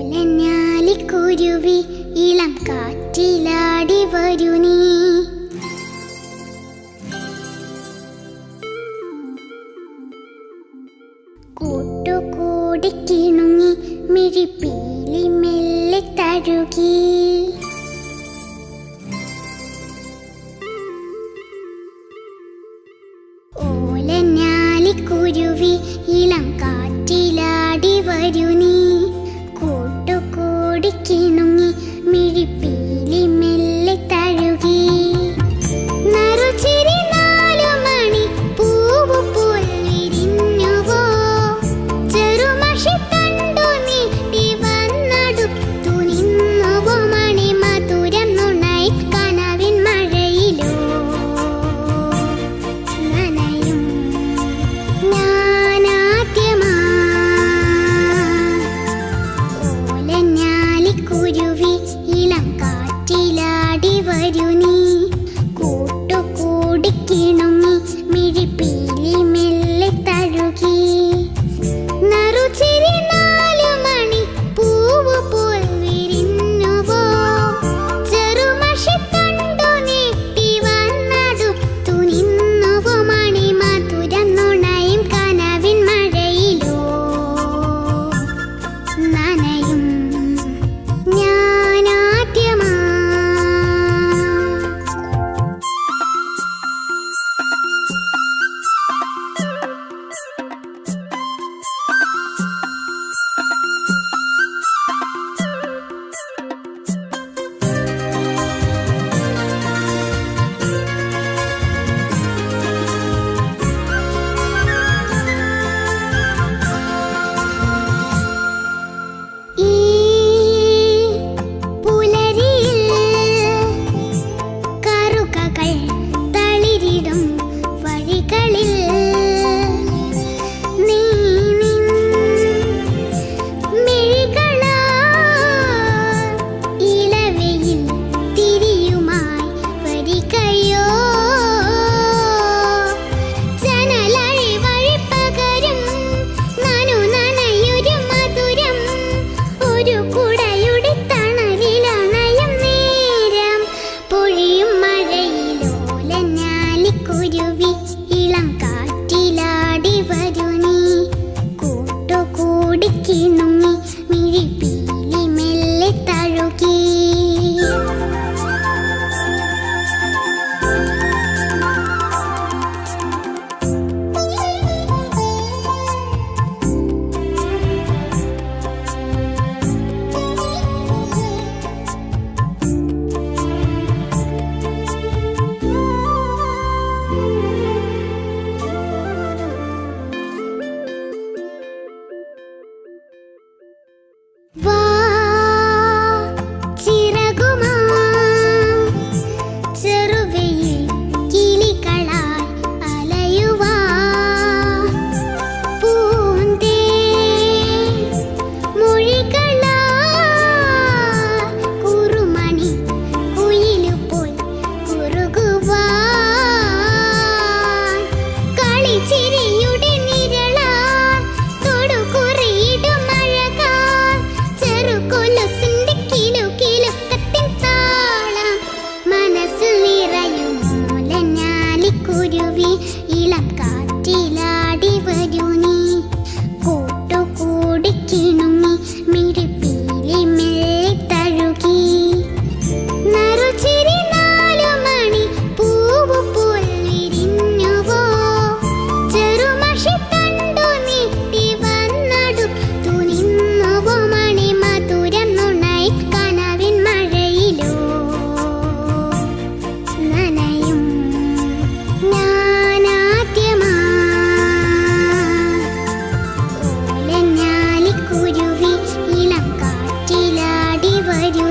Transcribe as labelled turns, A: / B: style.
A: ഓലഞ്ഞാലിക്കുരുവി ഇളം കാറ്റിലാടി വരൂ നീ. കൂട്ടുകൂടി കിണുങ്ങി മിഴിപ്പീലി മെല്ലെ തഴുകി. ഓലഞ്ഞാലിക്കുരുവി ഇളം കാറ്റിലാടി വരൂ നീ. കൂട്ടുകൂടി കിണുങ്ങി മിഴിപ്പീലി മെല്ലെ തഴുകി. നറുചിരി 4 മണി പൂവ് പോൽ വിരിഞ്ഞുവോ. ചെറുമഷി തണ്ടു നീട്ടി വന്നടുത്തു നിന്നുവോ. മണി മധുരം നുണയി കനവിൻ മഴയിലോ നനയും ഞാനാദ്യമാ. ഓലഞ്ഞാലിക്കുരുവി ഇളം കാറ്റിലാടി വരൂ നീ. കൂട്ടുകൂടി കിണുങ്ങി മിഴിപ്പീലി മെല്ലെ തഴുകി. നറുചിരി 4 മണി പൂവ് പോൽ വിരിഞ്ഞുവോ. ചെറുമഷി തണ്ടു നീട്ടി വന്നടുത്തു നിന്നുവോ. മണി മധുരം നുണയും കനവിൻ മഴയിലോ നനയും ഞാനാദ്യമാ. ഈ പുലരിയിൽ കറുകകൾ തളിരിടും വഴികളിൽ നീ നിൻ മിഴികളാൽ ഇളവയിൽ തിരിയുമായി വരികയോ. ജനലഴി വഴി പകരും നനയുരു മധുരം. ഒരു കുടയുടെ തണലിലണയും നേരം. പൊഴിയും മഴയിലോലഞ്ഞാലിക്കുരുവി ഇളം കാറ്റിലാടി വരൂ നീ. കൂട്ടുകൂടി കിണുങ്ങി മിഴിപ്പീലി മെല്ലെ തഴുകി. വാ ചിറകുമാ ചെറുവെയിൽ കിളികളായി അലയുവാ. പൂന്തേ മൊഴികളാൽ കുറുമണി കുയിലുപോൽ കുറുകുവാൻ. കളിച്ചിരിയുടെ നിഴലാൽ തൊടുകുറിയിടും അഴകാൽ. ചെറുകൊലുസിന്റെ കിലുകിലുക്കത്തിൻ താളം മനസ്സിൽ നിറയും. ഓലഞ്ഞാലിക്കുരുവി ഇളം കാറ്റിലാടി വരൂ നീ. കൂട്ടുകൂടി കിണുങ്ങി മിഴിപ്പീലി മെല്ലെ തഴുകി. നറുചിരി 4 മണി പൂവ് പോൽ വിരിഞ്ഞുവോ. ചെറുമഷി തണ്ടു നീട്ടി വന്നടുത്തു നിന്നുവോ. മണി മധുരം നുണയി കനവിൻ മഴയിലോ നനയും ഞാനാദ്യമാ. ഓലഞ്ഞാലിക്കുരുവി ഇളം കാറ്റിലാടി വരൂ